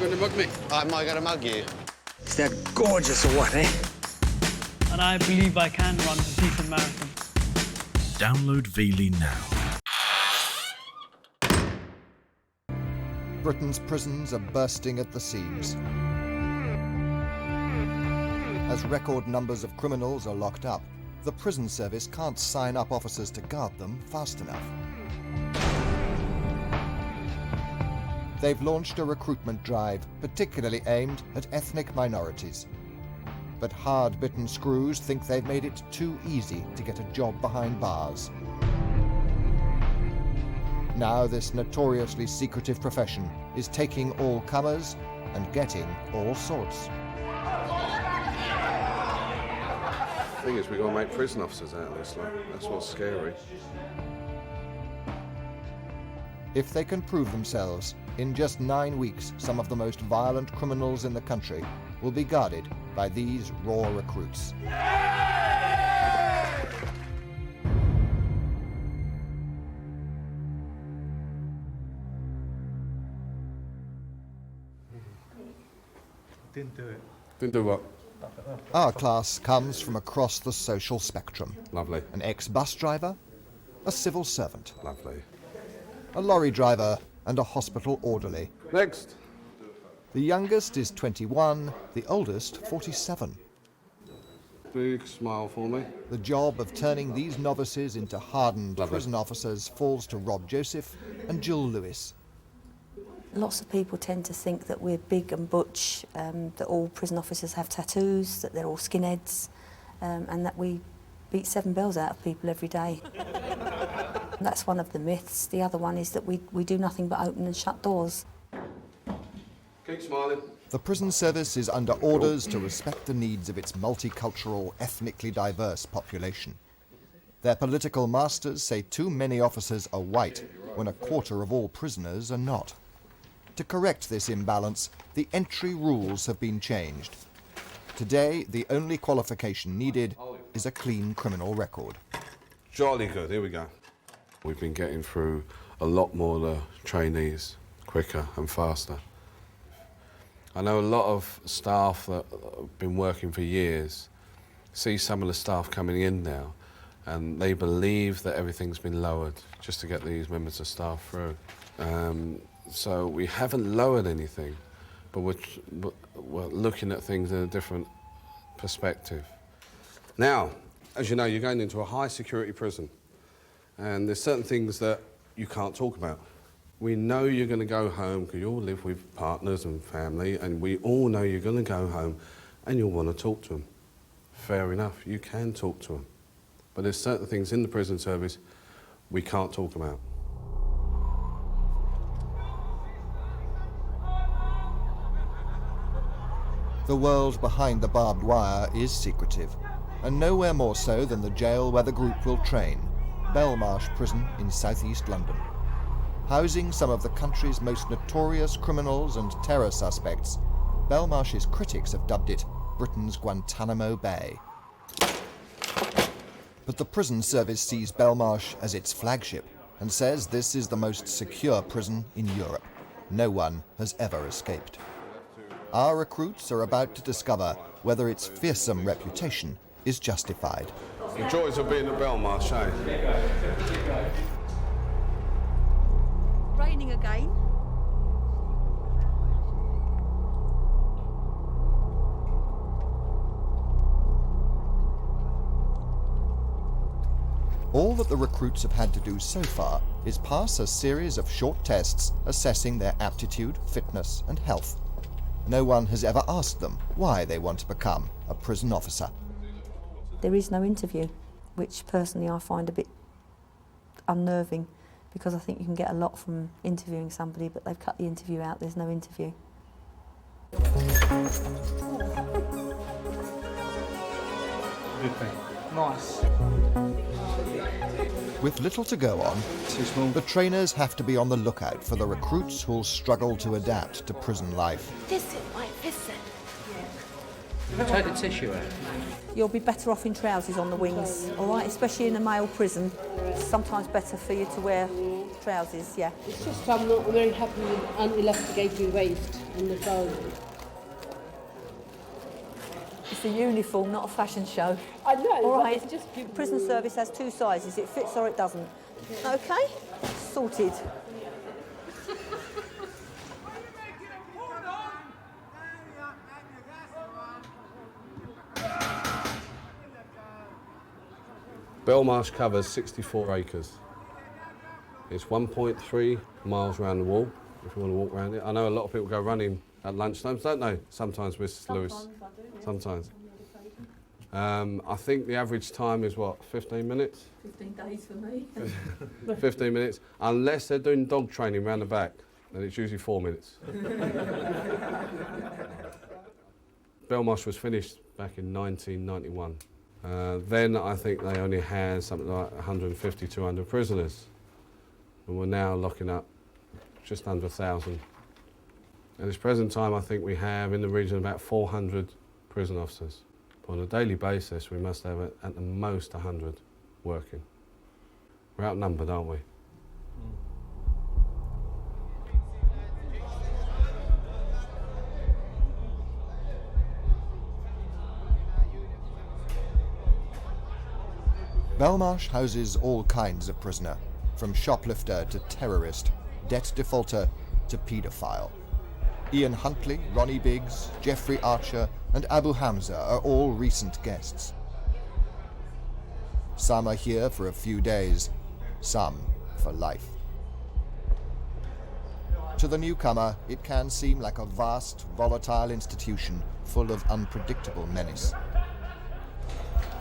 going to mug me? Am I going to mug you? Is that gorgeous or what, eh? And I believe I can run a decent marathon. Download Veely now. Britain's prisons are bursting at the seams. As record numbers of criminals are locked up, the prison service can't sign up officers to guard them fast enough. They've launched a recruitment drive particularly aimed at ethnic minorities. But hard-bitten screws think they've made it too easy to get a job behind bars. Now this notoriously secretive profession is taking all comers and getting all sorts. The thing is, we've got to make prison officers out of this, like, that's what's scary. If they can prove themselves, in just 9 weeks, some of the most violent criminals in the country will be guarded by these raw recruits. Didn't do it. Didn't do what? Our class comes from across the social spectrum. Lovely. An ex-bus driver, a civil servant, Lovely. a lorry driver and a hospital orderly. Next. The youngest is 21, the oldest 47. Big smile for me. The job of turning these novices into hardened Lovely. prison officers falls to Rob Joseph and Jill Lewis. Lots of people tend to think that we're big and butch, that all prison officers have tattoos, that they're all skinheads, and that we beat 7 bells out of people every day. That's one of the myths. The other one is that we do nothing but open and shut doors. Keep smiling. The prison service is under orders to respect the needs of its multicultural, ethnically diverse population. Their political masters say too many officers are white when a quarter of all prisoners are not. To correct this imbalance, the entry rules have been changed. Today, the only qualification needed is a clean criminal record. Jolly good, here we go. We've been getting through a lot more the trainees quicker and faster. I know a lot of staff that have been working for years see some of the staff coming in now and they believe that everything's been lowered just to get these members of staff through. So we haven't lowered anything, but we're looking at things in a different perspective. Now, as you know, you're going into a high security prison, and there's certain things that you can't talk about. We know you're going to go home because you all live with partners and family, and we all know you're going to go home and you'll want to talk to them. Fair enough, you can talk to them. But there's certain things in the prison service we can't talk about. The world behind the barbed wire is secretive, and nowhere more so than the jail where the group will train, Belmarsh prison in southeast London. Housing some of the country's most notorious criminals and terror suspects, Belmarsh's critics have dubbed it Britain's Guantanamo Bay. But the prison service sees Belmarsh as its flagship and says this is the most secure prison in Europe. No one has ever escaped. Our recruits are about to discover whether its fearsome reputation is justified. The joys of being at Belmarsh, eh? Raining again. All that the recruits have had to do so far is pass a series of short tests assessing their aptitude, fitness, and health. No one has ever asked them why they want to become a prison officer. There is no interview, which personally I find a bit unnerving, because I think you can get a lot from interviewing somebody, but they've cut the interview out, there's no interview. Good thing. Nice. With little to go on, the trainers have to be on the lookout for the recruits who'll struggle to adapt to prison life. Take the tissue out. You'll be better off in trousers on the wings, all right? Especially in a male prison. It's sometimes better for you to wear trousers, yeah. It's just I'm not very happy with unelasticatory waist on the trousers. It's a uniform, not a fashion show. I know, All but right. it's just people. Prison service has 2 sizes. It fits or it doesn't. Okay? Sorted. Belmarsh covers 64 acres. It's 1.3 miles around the wall, if you want to walk around it. I know a lot of people go running at lunchtimes, don't they? Sometimes, Mrs. Lewis. Sometimes. I think the average time is what, 15 minutes? 15 days for me. 15 minutes, unless they're doing dog training round the back, then it's usually 4 minutes. Belmarsh was finished back in 1991. Then I think they only had something like 150, 200 prisoners. And we're now locking up just under 1,000. At this present time, I think we have in the region about 400 prison officers. On a daily basis, we must have at the most 100 working. We're outnumbered, aren't we? Belmarsh houses all kinds of prisoner, from shoplifter to terrorist, debt defaulter to paedophile. Ian Huntley, Ronnie Biggs, Jeffrey Archer and Abu Hamza are all recent guests. Some are here for a few days, some for life. To the newcomer, it can seem like a vast, volatile institution full of unpredictable menace.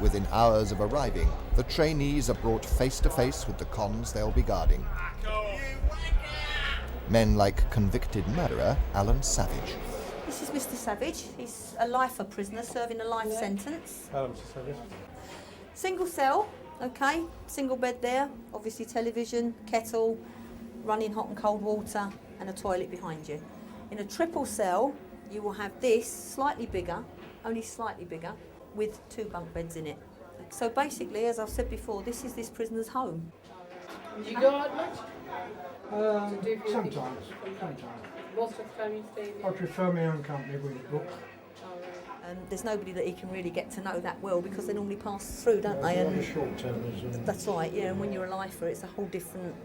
Within hours of arriving, the trainees are brought face to face with the cons they'll be guarding. Men like convicted murderer Alan Savage. This is Mr. Savage. He's a lifer prisoner serving a life sentence. Single cell, okay, single bed there, obviously television, kettle, running hot and cold water and a toilet behind you. In a triple cell, you will have this, slightly bigger, only slightly bigger, with 2 bunk beds in it. So basically, as I've said before, this is this prisoner's home. Do you go out much? Sometimes. Most of the time you stay I prefer my own company with a book. There's nobody that he can really get to know that well because they normally pass through, don't they? And short termers. That's right, yeah, and when you're a lifer, it's a whole different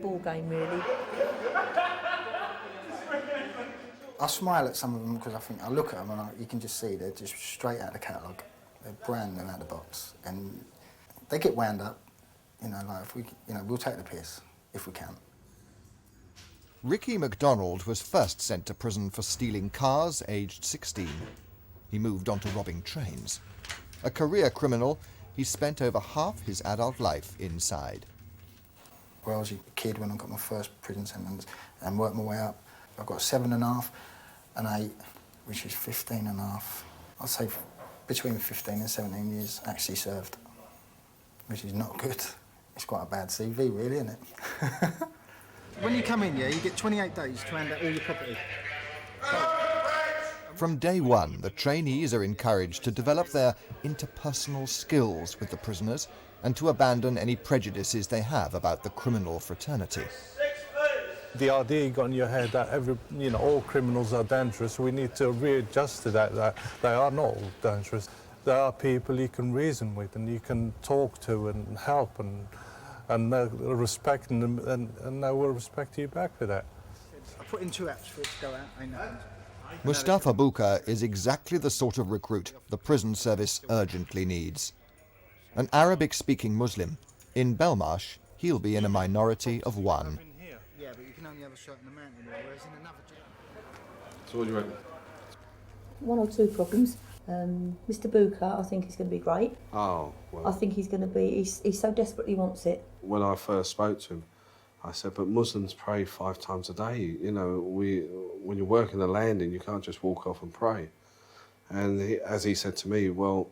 ball game, really. I smile at some of them because I look at them and you can just see they're just straight out of the catalogue. They're brand new out of the box, and they get wound up. Like if we, we'll take the piss if we can. Ricky MacDonald was first sent to prison for stealing cars, aged 16. He moved on to robbing trains. A career criminal, he spent over half his adult life inside. Well, I was a kid when I got my first prison sentence and worked my way up. I got 7.5 and 8, which is 15.5. I'd say between 15 and 17 years actually served, which is not good. It's quite a bad CV, really, isn't it? When you come in, you get 28 days to hand out all your property. From day one, the trainees are encouraged to develop their interpersonal skills with the prisoners and to abandon any prejudices they have about the criminal fraternity. The idea you got in your head that all criminals are dangerous, we need to readjust to that they are not all dangerous. There are people you can reason with and you can talk to and help and respect them and they will respect you back for that. I put in 2 apps for it to go out, ain't nothing. Mustafa Buka is exactly the sort of recruit the prison service urgently needs. An Arabic-speaking Muslim, in Belmarsh, he'll be in a minority of 1. Yeah, but you can only have a certain amount in there, whereas in another job. So what do you reckon? 1 or 2 problems. Mr. Buka, I think he's going to be great. Oh, well. I think he's going to be, he so desperately wants it. When I first spoke to him, I said, but Muslims pray 5 times a day. When you work in the landing, you can't just walk off and pray. And as he said to me, well,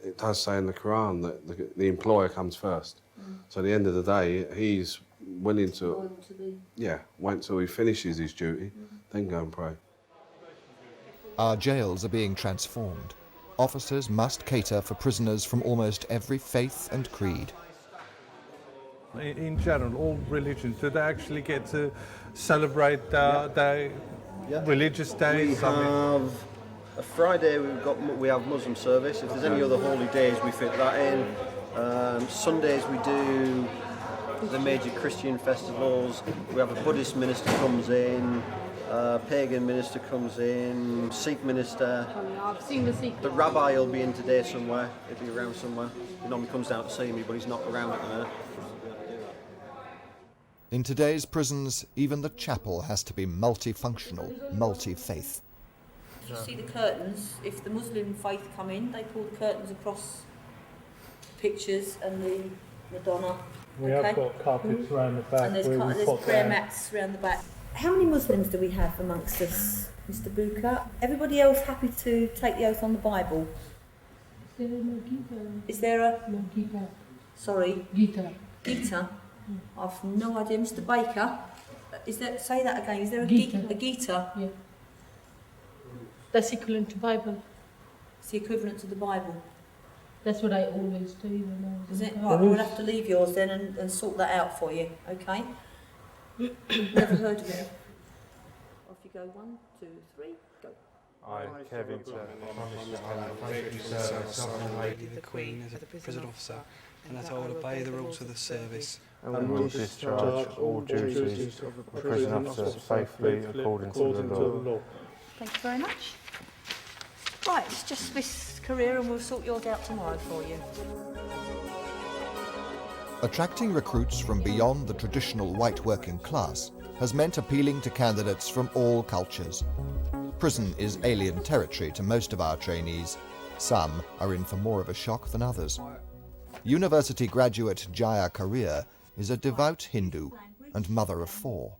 it does say in the Quran that the employer comes first. So at the end of the day, he's willing to wait till he finishes his duty, then go and pray. Our jails are being transformed. Officers must cater for prisoners from almost every faith and creed. In general, all religions, do they actually get to celebrate their religious days? We have a Friday. We have Muslim service. If there's any other holy days, we fit that in. Sundays we do the major Christian festivals. We have a Buddhist minister comes in. Pagan minister comes in. Sikh minister. I've seen the Sikh. The rabbi will be in today somewhere. He'll be around somewhere. He normally comes down to see me, but he's not around at the minute. In today's prisons, even the chapel has to be multifunctional, multi-faith. If you see the curtains, if the Muslim faith come in, they pull the curtains across pictures and the Madonna. We have got carpets around the back. And there's prayer mats around the back. How many Muslims do we have amongst us, Mr. Booker? Everybody else happy to take the oath on the Bible? Is there a... No, Gita. Sorry? Gita. Gita? I've no idea. Mr. Baker, say that again. Is there a Gita? A Gita? Yeah. That's equivalent to Bible. It's the equivalent to the Bible. That's what I always do when I was Is in it? college. Right, we'll have to leave yours then and sort that out for you, okay? Never heard of it. Off you go, 1, 2, 3, go. I, Kevin, the Queen as a prison officer, and that I will obey the rules of the service. and will discharge all duties of a prison officer faithfully according to the law. Thank you very much. Right, it's just this career and we'll sort yours out tomorrow for you. Attracting recruits from beyond the traditional white working class has meant appealing to candidates from all cultures. Prison is alien territory to most of our trainees. Some are in for more of a shock than others. University graduate Jaya Karir is a devout Hindu and mother of 4.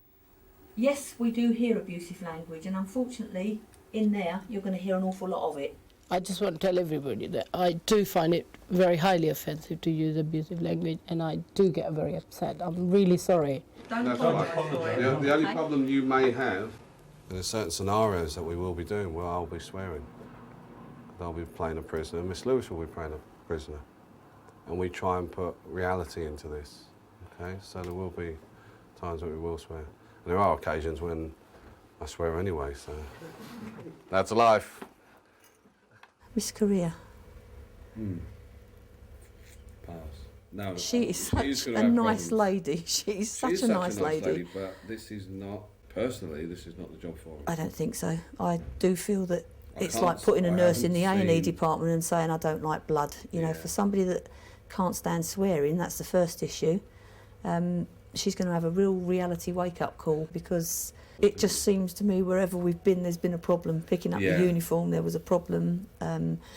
Yes, we do hear abusive language, and unfortunately, in there, you're going to hear an awful lot of it. I just want to tell everybody that I do find it very highly offensive to use abusive language, and I do get very upset. I'm really sorry. Don't apologise for it. The only problem you may have, there's certain scenarios that we will be doing where I'll be swearing. They'll be playing a prisoner, Miss Lewis will be playing a prisoner. And we try and put reality into this, okay? So there will be times that we will swear. And there are occasions when I swear anyway, so that's life. Miss Korea. Pass. No, She is such a nice lady. She's such a nice lady. But this is not, personally, this is not the job for her. I don't think so. I do feel that it's can't like putting a I nurse in haven't the A&E seen- department and saying I don't like blood. You know, for somebody that can't stand swearing, that's the first issue. She's going to have a real reality wake-up call, because it just seems to me wherever we've been, there's been a problem. Picking up the uniform, there was a problem.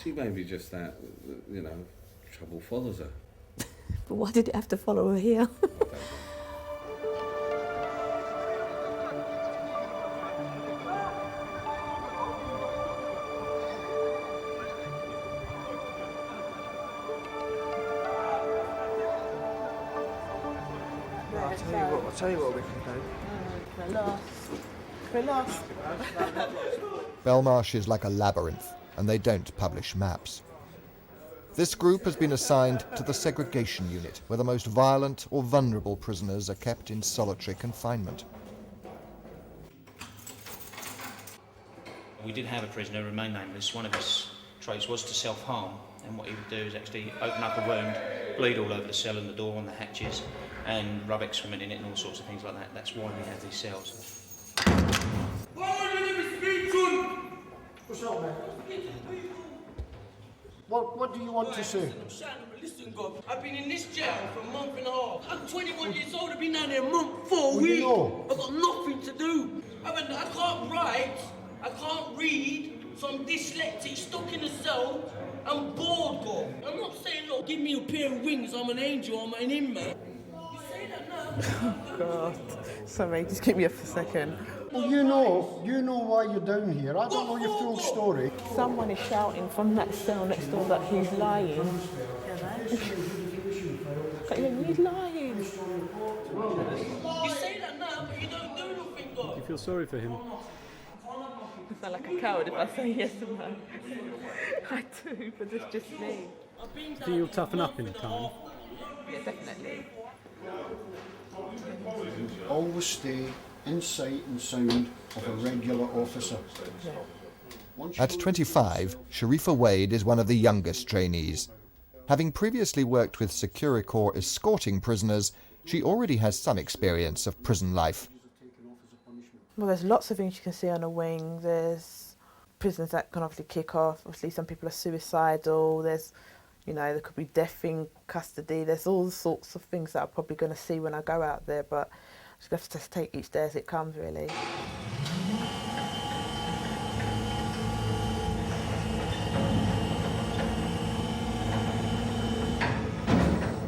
She may be just that, you know, trouble follows her. But why did it have to follow her here? I'll tell you what we can do. Belmarsh is like a labyrinth, and they don't publish maps. This group has been assigned to the Segregation unit, where the most violent or vulnerable prisoners are kept in solitary confinement. We did have a prisoner remain nameless. One of his traits was to self-harm, and what he would do is actually open up a wound, bleed all over the cell and the door and the hatches, and rub excrement in it and all sorts of things like that. That's why we have these cells. What's up, man? What do you want to say? Listen, God, I've been in this jail for a month and a half. I'm 21 years old. I've been down there a month, 4 weeks. I've got nothing to do. I can't write. I can't read. So I'm dyslexic, stuck in a cell. I'm bored, God. I'm not saying, look, give me a pair of wings. I'm an angel. I'm an inmate. You say that now? Oh, God. Sorry, just keep me up for a second. Well, you know why you're down here. I don't know your full story. Someone is shouting from that cell next door that he's lying. He's lying. You say that now, but you don't do nothing, God. You feel sorry for him? I sound like a coward if I say yes or no. I do, but it's just me. Do you toughen up in time? Yeah, definitely. Always stay in sight and sound of a regular officer. At 25, Sharifa Wade is one of the youngest trainees. Having previously worked with Securicor escorting prisoners, she already has some experience of prison life. Well, there's lots of things you can see on a wing. There's prisons that can obviously kick off. Obviously, some people are suicidal. There's, you know, there could be death in custody. There's all sorts of things that I'm probably going to see when I go out there, but I just have to take each day as it comes, really.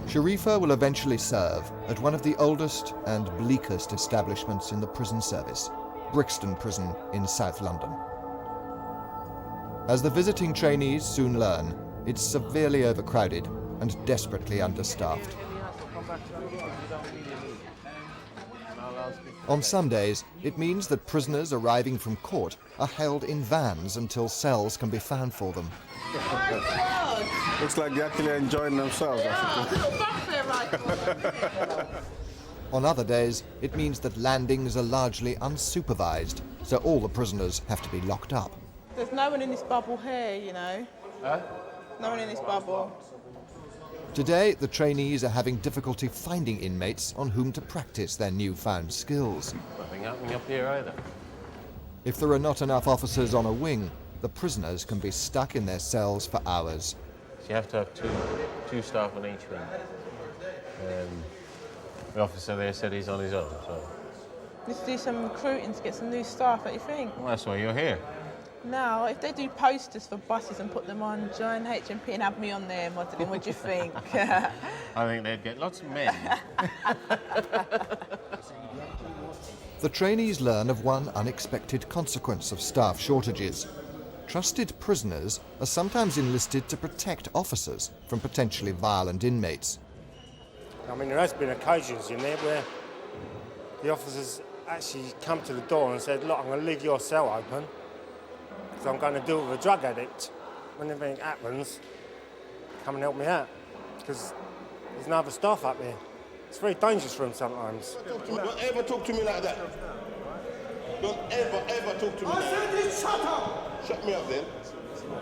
Sharifa will eventually serve at one of the oldest and bleakest establishments in the prison service, Brixton Prison in South London. As the visiting trainees soon learn, it's severely overcrowded and desperately understaffed. On some days, it means that prisoners arriving from court are held in vans until cells can be found for them. Looks like they're actually enjoying themselves. On other days, it means that landings are largely unsupervised, so all the prisoners have to be locked up. There's no one in this bubble here, you know. Huh? No one in this bubble. Today, the trainees are having difficulty finding inmates on whom to practice their newfound skills. Nothing happening up here either. If there are not enough officers on a wing, the prisoners can be stuck in their cells for hours. So you have to have two staff on each wing. The officer there said he's on his own, so... Let's do some recruiting to get some new staff, what do you think? Well, that's why you're here. No, if they do posters for buses and put them on, join HMP and have me on there, modelling, what do you think? I think they'd get lots of men. The trainees learn of one unexpected consequence of staff shortages. Trusted prisoners are sometimes enlisted to protect officers from potentially violent inmates. I mean, there has been occasions in there where the officers actually come to the door and said, look, I'm going to leave your cell open because I'm going to deal with a drug addict. When anything happens, come and help me out because there's no other staff up there. It's very dangerous for them sometimes. Don't ever talk to me like that. Don't ever talk to me. I said shut up! Shut me up then.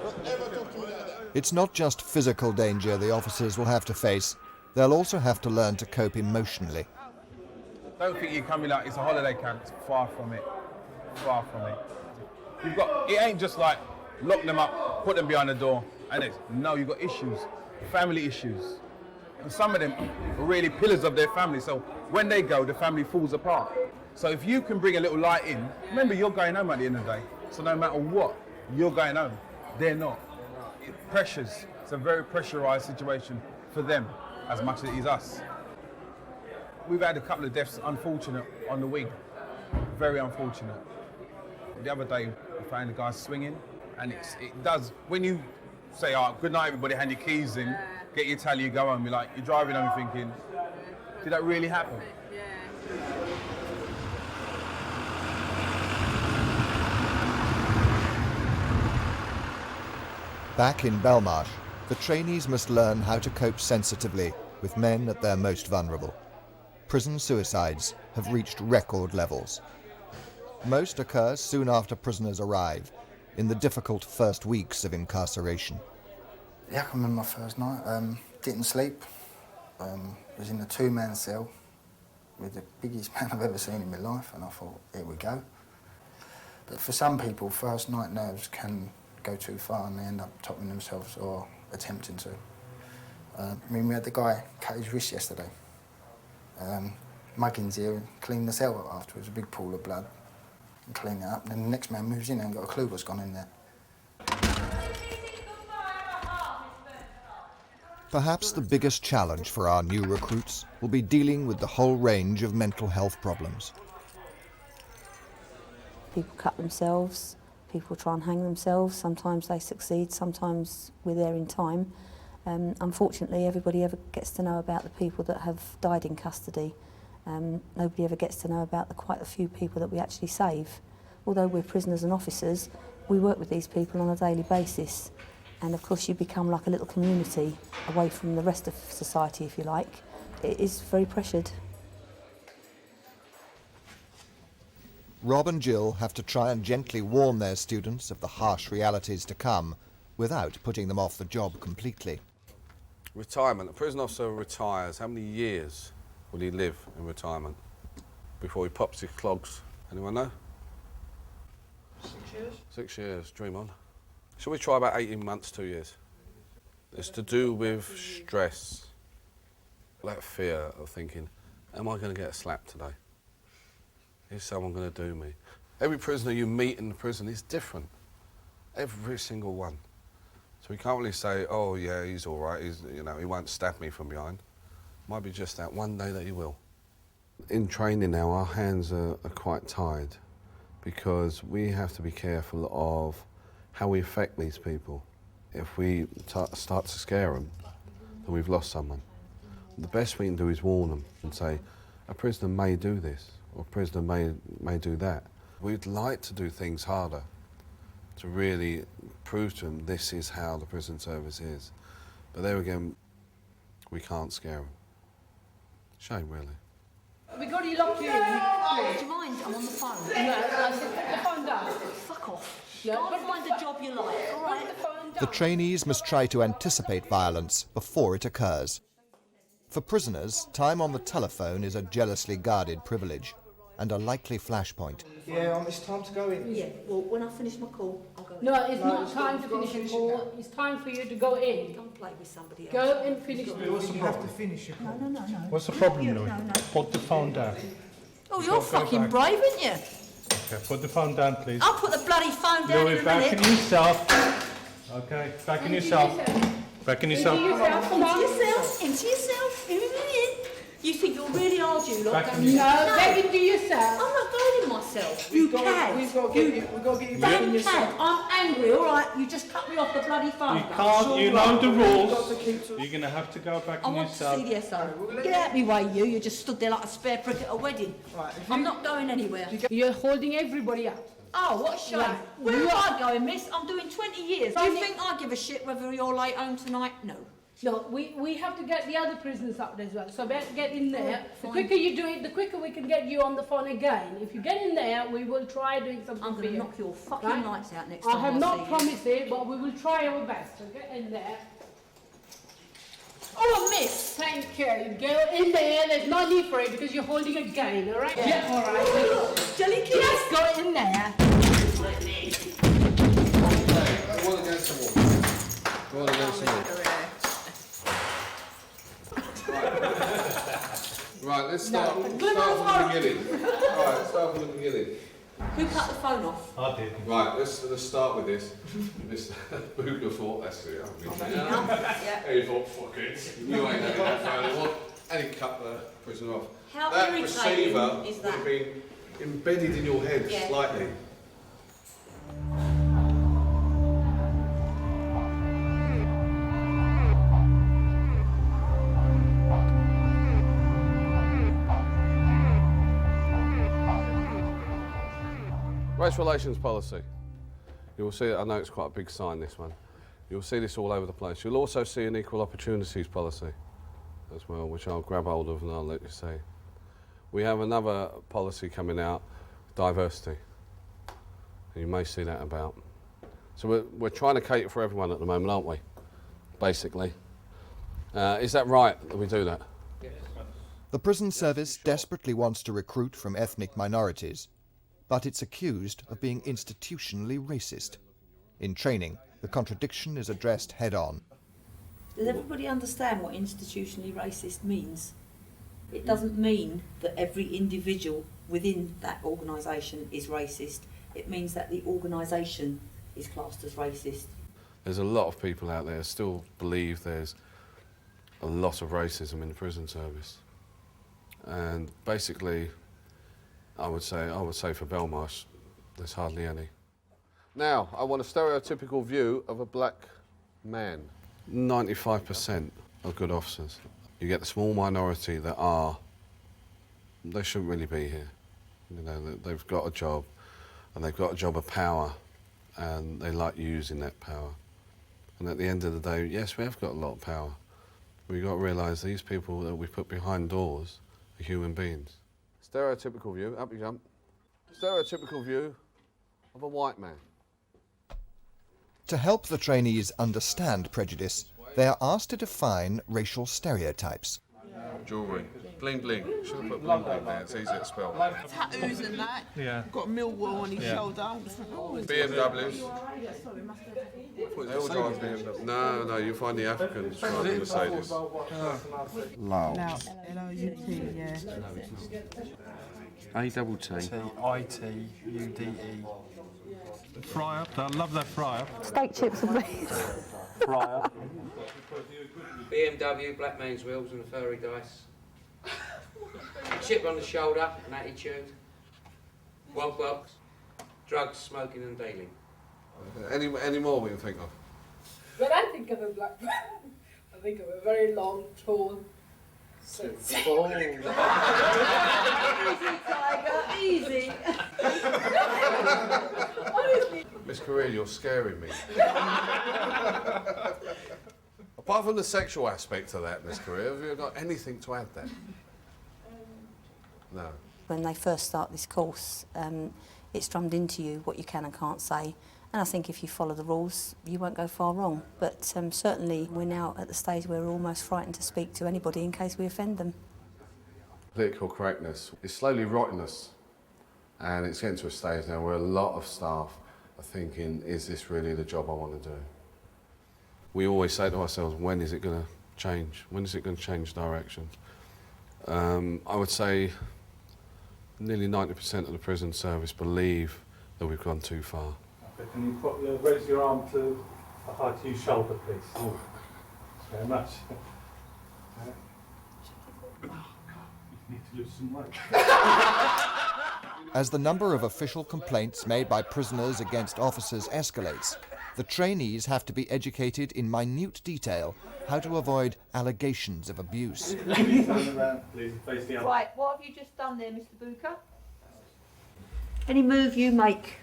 Don't ever talk to me like that. It's not just physical danger the officers will have to face. They'll also have to learn to cope emotionally. Don't think you're coming like it's a holiday camp. It's far from it. Far from it. It ain't just like lock them up, put them behind the door, and you've got issues, family issues. And some of them are really pillars of their family, so when they go, the family falls apart. So if you can bring a little light in, remember you're going home at the end of the day, so no matter what, you're going home. They're not. Pressures. It's a very pressurised situation for them as much as it is us. We've had a couple of deaths, unfortunate, on the wing. Very unfortunate. The other day, we found a guy swinging, and it does, when you say, oh, good night everybody, hand your keys in, get your tally, you go home, you're driving home thinking, did that really happen? Back in Belmarsh, the trainees must learn how to cope sensitively with men at their most vulnerable. Prison suicides have reached record levels. Most occur soon after prisoners arrive, in the difficult first weeks of incarceration. Yeah, I can remember my first night. Didn't sleep. Was in a two-man cell with the biggest man I've ever seen in my life, and I thought, here we go. But for some people, first night nerves can go too far and they end up topping themselves or attempting to. I mean, we had the guy cut his wrist yesterday. Muggins here and cleaned the cell up afterwards, a big pool of blood, and cleaned it up. And then the next man moves in and got a clue what's gone in there. Perhaps the biggest challenge for our new recruits will be dealing with the whole range of mental health problems. People cut themselves, people try and hang themselves, sometimes they succeed, sometimes we're there in time. Unfortunately, everybody ever gets to know about the people that have died in custody. Nobody ever gets to know about the quite a few people that we actually save. Although we're prisoners and officers, we work with these people on a daily basis. And of course you become like a little community away from the rest of society, if you like. it is very pressured. Rob and Jill have to try and gently warn their students of the harsh realities to come without putting them off the job completely. Retirement. A prison officer retires. How many years will he live in retirement before he pops his clogs? Anyone know? 6 years? 6 years. Dream on. Shall we try about 18 months, 2 years? It's to do with stress. That fear of thinking, am I going to get a slap today? Is someone going to do me? Every prisoner you meet in the prison is different. Every single one. So we can't really say, oh yeah, he's all right, he won't stab me from behind. Might be just that one day that he will. In training now, our hands are quite tied because we have to be careful of how we affect these people. If we start to scare them, then we've lost someone. The best we can do is warn them and say, a prisoner may do this, or a prisoner may do that. We'd like to do things harder to really prove to them this is how the prison service is. But there again, we can't scare them. Shame, really. We got you locked in. Do you mind? I'm on the phone. No, I said put the phone down. Fuck off. Yeah, Go and find a job you like, all right? The trainees must try to anticipate violence before it occurs. For prisoners, time on the telephone is a jealously guarded privilege and a likely flashpoint. Yeah, it's time to go in. Yeah, well, when I finish my call, I'll go in. No, it's not time to finish your call. It's time for you to go in. Don't play with somebody else. Go and finish the You have to finish your call. No. What's the problem, Louis? No. Put the phone down. Oh, you're fucking brave, aren't you? Okay, put the phone down, please. I'll put the bloody phone down Louis, in a back minute. in yourself. Okay, back in yourself. Back in yourself. Into yourself. In a minute. You think you're really hard, you lot? Back in don't you? yourself. No, get into yourself. I'm not going in myself. You can. We've got to get you back in yourself. I'm angry, all right? You just cut me off the bloody phone. You can't, you know the rules. You're going to have to go back I in want yourself. to see the SO. Get out of my way, you. You just stood there like a spare prick at a wedding. Right, I'm not going anywhere. You're holding everybody up. Oh, what a shame. Right. Where am I going, miss? I'm doing 20 years. Do you think I give a shit whether you're late home tonight? No. No, we have to get the other prisoners up as well. So get in there. The quicker you do it, the quicker we can get you on the phone again. If you get in there, we will try doing something I'm for going to you. knock your fucking Right? lights out next I time have I not see you. promised it, but we will try our best. So get in there. Oh, I missed. Thank you. Go in there. There's no need for it because you're holding a gun, all right? Yeah. All right. Jelly kiss. Just go in there. Go on against the wall. Go on against the wall. Right, let's start from the beginning. Right, start from the beginning. Who cut the phone off? I did. Right, let's start with this. Mr. Booker thought, that's it, Yeah. He thought, fuck it, you ain't having that phone anymore. And he cut the prisoner off. How that irritating receiver is would that? have been embedded in your head Yeah. slightly. Race relations policy. You will see it, I know it's quite a big sign, this one. You'll see this all over the place. You'll also see an equal opportunities policy as well, which I'll grab hold of and I'll let you see. We have another policy coming out, diversity. You may see that about. So we're trying to cater for everyone at the moment, aren't we? Basically. Is that right that we do that? Yes. The prison service desperately wants to recruit from ethnic minorities, but it's accused of being institutionally racist. In training, the contradiction is addressed head-on. Does everybody understand what institutionally racist means? It doesn't mean that every individual within that organisation is racist. It means that the organisation is classed as racist. There's a lot of people out there who still believe there's a lot of racism in the prison service. And basically, I would say for Belmarsh, there's hardly any. Now, I want a stereotypical view of a black man. 95% are good officers. You get the small minority that they shouldn't really be here. You know, they've got a job, and they've got a job of power, and they like using that power. And at the end of the day, yes, we have got a lot of power, We've got to realise these people that we put behind doors are human beings. Stereotypical view, up you jump. Stereotypical view of a white man. To help the trainees understand prejudice, they are asked to define racial stereotypes. Jewellery. Bling bling. Should have put bling bling there, it's easy to spell. Tattoos and that. Yeah. Got Millwall on his shoulder. BMWs. They all drive BMW. No, you find the Africans driving Mercedes. Loud. L-O-U-T, yeah. A-double-T. T-I-T-U-D-E. Fry up, I love that fry up. Steak chips and beans. Fry up. BMW, black man's wheels and a furry dice. Chip on the shoulder, an attitude. Wog wogs, drugs, smoking and dealing. Any more we can think of? When I think of a black man, I think of a very long, tall, sexy. Oh. Easy, Tiger, easy. Honestly. Miss Korea, you're scaring me. Apart from the sexual aspect of that, Miss Korea, have you got anything to add there? No. When they first start this course, it's drummed into you what you can and can't say. And I think if you follow the rules, you won't go far wrong. But certainly we're now at the stage where we're almost frightened to speak to anybody in case we offend them. Political correctness is slowly rotting us. And it's getting to a stage now where a lot of staff are thinking, is this really the job I want to do? We always say to ourselves, when is it going to change? When is it going to change direction? I would say nearly 90% of the prison service believe that we've gone too far. Okay, can you raise your arm to the height of your shoulder, please? Oh, very much. You need to lose some weight. As the number of official complaints made by prisoners against officers escalates, the trainees have to be educated in minute detail how to avoid allegations of abuse. Right, what have you just done there, Mr. Booker? Any move you make,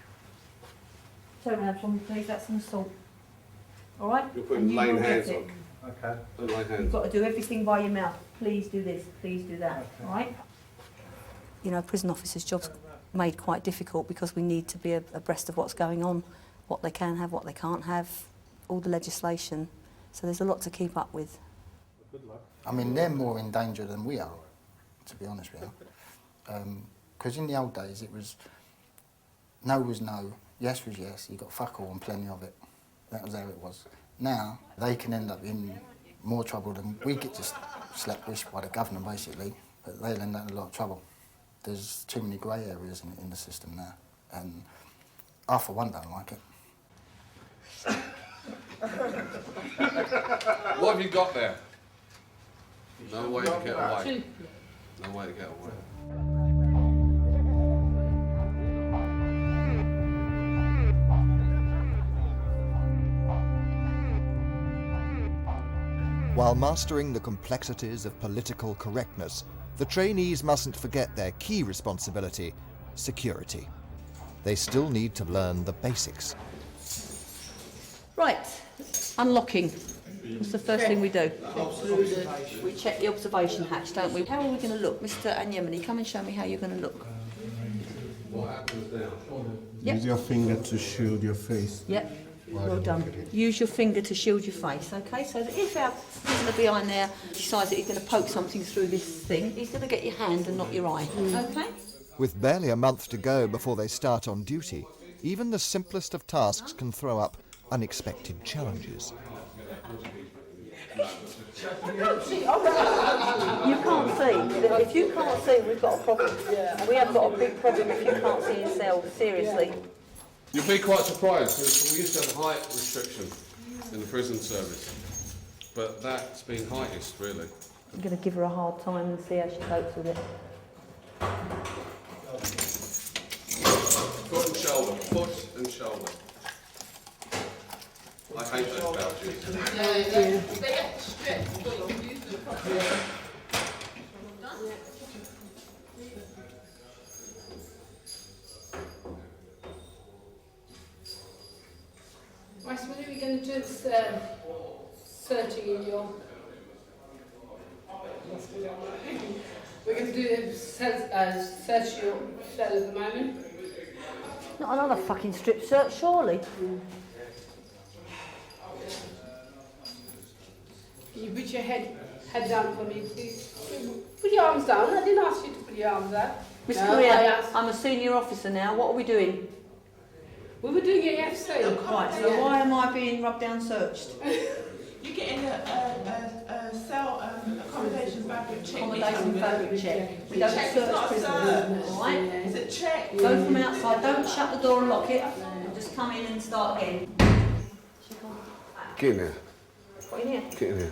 turn around for me, please. That's an assault. All right? You're putting And you laying will hands get on. it. Okay. Put laying hands. You've got to do everything by your mouth. Please do this, please do that. Okay. All right? You know, prison officers' job's made quite difficult because we need to be abreast of what's going on, what they can have, what they can't have, all the legislation. So there's a lot to keep up with. Good luck. I mean, they're more in danger than we are, to be honest with you. Because in the old days, it was no was no, yes was yes, you got fuck all and plenty of it. That was how it was. Now, they can end up in more trouble than we get just slapped wrist by the governor, basically, but they'll end up in a lot of trouble. There's too many grey areas in the system now, and I, for one, don't like it. What have you got there? No way to get away. No way to get away. While mastering the complexities of political correctness, the trainees mustn't forget their key responsibility, security. They still need to learn the basics. Right, unlocking. What's the first thing we do? We check the observation hatch, don't we? How are we going to look? Mr. Anyemini, come and show me how you're going to look. Yep. Use your finger to shield your face. Yep, well done. Use your finger to shield your face, okay? So that if our prisoner behind there decides that he's going to poke something through this thing, he's going to get your hand and not your eye, okay? With barely a month to go before they start on duty, even the simplest of tasks can throw up unexpected challenges. You can't see. If you can't see, we've got a problem. We have got a big problem if you can't see yourself, seriously. You'll be quite surprised because we used to have height restriction in the prison service, but that's been heightist, really. I'm going to give her a hard time and see how she copes with it. Foot and shoulder, foot and shoulder. I hate those pouches. They have to stretch. Right, so what are we going to do? Searching in your We can do a search your cell at the moment. Not another fucking strip search, surely. Can you put your head down for me, please? Put your arms down. I didn't ask you to put your arms out. Miss No, Correa, I'm a senior officer now. What are we doing? We were doing an FC. Right, so why am I being rubbed down searched? You're getting a cell accommodation fabric check. Accommodation fabric check. We don't Check, search it's not a prisoners, search. right? It's a check. Go from outside, don't shut the door and lock it, and just come in and start again. Get in there. What in here? Get in there.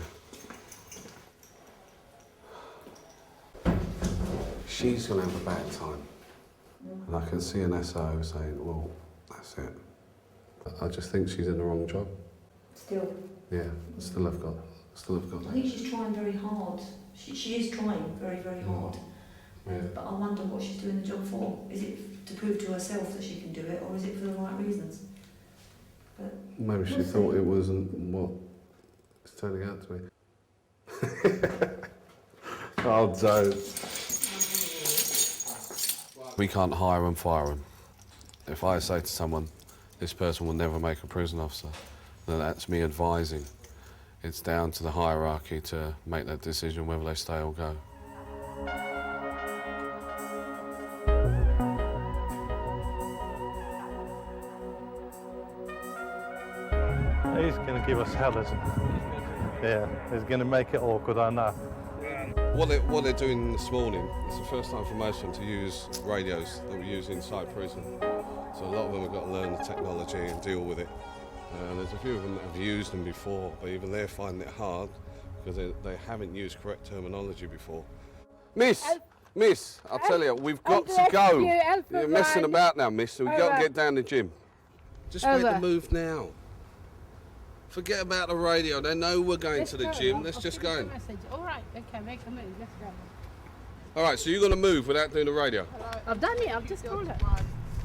She's going to have a bad time. And I can see an SO saying, well, that's it. I just think she's in the wrong job. Still. Yeah, still have got I think she's trying very hard. She is trying very, very hard. Yeah. But I wonder what she's doing the job for. Is it to prove to herself that she can do it, or is it for the right reasons? But Maybe she thought it wasn't what it's turning out to be. Oh, don't. We can't hire and fire them. If I say to someone, this person will never make a prison officer, then that's me advising. It's down to the hierarchy to make that decision whether they stay or go. He's going to give us hell, isn't he? Yeah, he's going to make it awkward, I know. What they're doing this morning, it's the first time for most of them to use radios that we use inside prison. So a lot of them have got to learn the technology and deal with it. And there's a few of them that have used them before, but even they're finding it hard because they haven't used correct terminology before. Miss, I'll tell you, we've got to go. You're messing about now, miss, so we've got to get down the gym. Just make the move now. Forget about the radio, they know we're going to the gym, let's just go in. All right, okay, make a move, let's go. All right, so you're going to move without doing the radio? I've done it, I've just told her.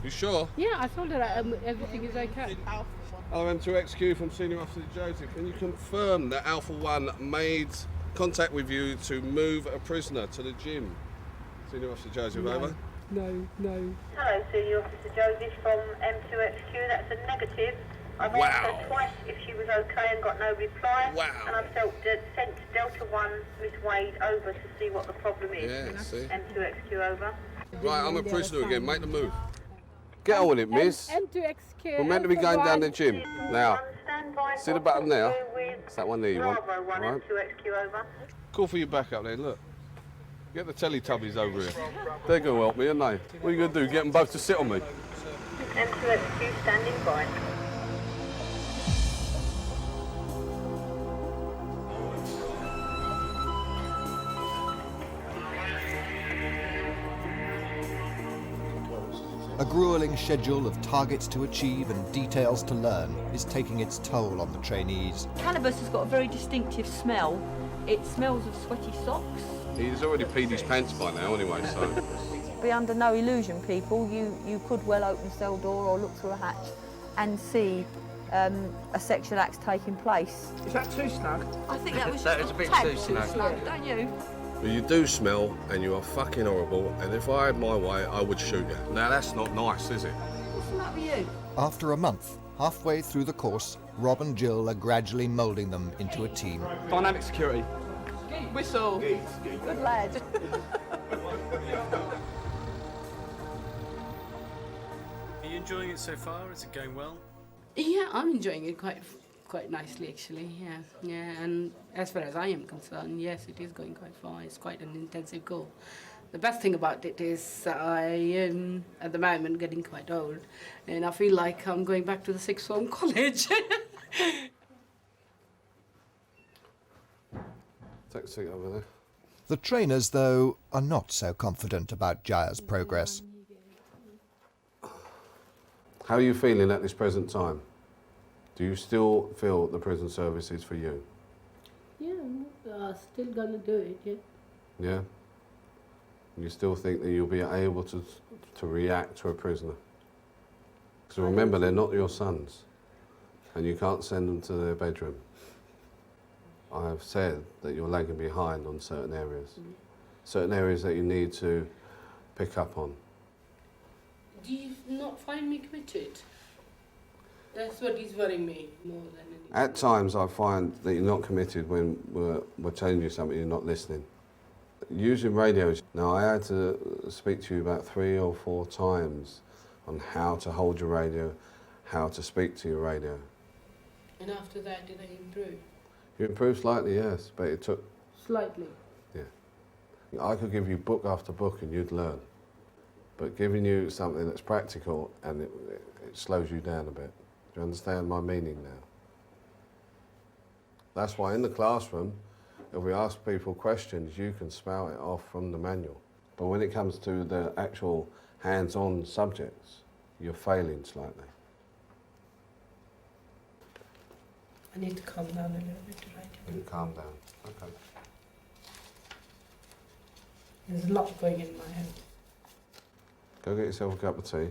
You sure? Yeah, I told her everything is okay. LM2XQ from Senior Officer Joseph. Can you confirm that Alpha 1 made contact with you to move a prisoner to the gym? Senior Officer Joseph, over. No. Hello, Senior Officer Joseph from M2XQ. That's a negative. I've asked her twice if she was okay and got no reply. Wow. And I've sent Delta 1, Miss Wade, over to see what the problem is. Yeah, see. M2XQ over. Right, I'm a prisoner again. Make the move. Get on with it, miss. M2XQ. We're meant to be going down the gym. Now, see the button there? It's that one there you want. Bravo 1, Right? M2XQ over. Call for your backup then, look. Get the Teletubbies over here. They're going to help me, aren't they? What are you going to do, get them both to sit on me? M2XQ standing by. A grueling schedule of targets to achieve and details to learn is taking its toll on the trainees. Cannabis has got a very distinctive smell. It smells of sweaty socks. He's already peed his pants by now anyway, so... Be under no illusion, people. You could well open a cell door or look through a hatch and see a sexual act taking place. Is that too snug? I think that was That just was a bit tad too snug. don't you? But you do smell, and you are fucking horrible, and if I had my way, I would shoot you. Now, that's not nice, is it? What's the matter with you? After a month, halfway through the course, Rob and Jill are gradually moulding them into a team. Dynamic security. Whistle. Good lad. Are you enjoying it so far? Is it going well? Yeah, I'm enjoying it quite nicely actually, yeah, and as far as I am concerned, yes, it is going quite far. It's quite an intensive goal. The best thing about it is I am, at the moment, getting quite old, and I feel like I'm going back to the sixth form college. Take a seat over there. The trainers, though, are not so confident about Jaya's progress. How are you feeling at this present time? Do you still feel the prison service is for you? Yeah, still gonna do it, yeah. Yeah? You still think that you'll be able to react to a prisoner? Because remember, they're not your sons, and you can't send them to their bedroom. I have said that you're lagging behind on certain areas. Certain areas that you need to pick up on. Do you not find me committed? That's what is worrying me more than anything. At times I find that you're not committed when we're telling you something, you're not listening. Using radios, now I had to speak to you about 3 or 4 times on how to hold your radio, how to speak to your radio. And after that, did I improve? You improved slightly, yes, but it took... Slightly. Yeah. I could give you book after book and you'd learn. But giving you something that's practical and it slows you down a bit. Do you understand my meaning now? That's why in the classroom, if we ask people questions, you can spout it off from the manual. But when it comes to the actual hands-on subjects, you're failing slightly. I need to calm down a little bit to write it. You calm down, okay. There's a lot going in my head. Go get yourself a cup of tea.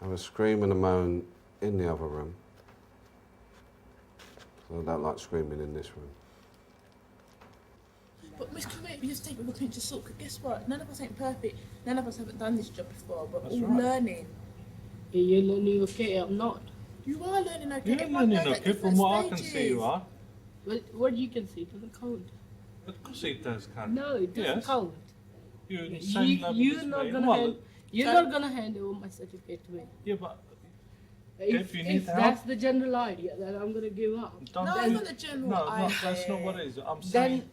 Have a scream and a moan in the other room. I don't like screaming in this room. But Miss Clement, you just take it with a pinch of salt, 'cause guess what? None of us ain't perfect. None of us haven't done this job before, but That's all right. learning. Yeah, you're learning okay, I'm not. You are learning okay. You're Everyone learning knows at okay, from different what I can see stages. you are. Well, what you can see doesn't count. Of course it does count. No, it doesn't Yes. count. You're in the same level You're as not me. gonna Well, hand. You're that- not gonna hand over my certificate to me. Yeah, but If you need help- that's the general idea, then I'm gonna give up. Don't No, do- it's not the general idea. that's not what it is. I'm saying...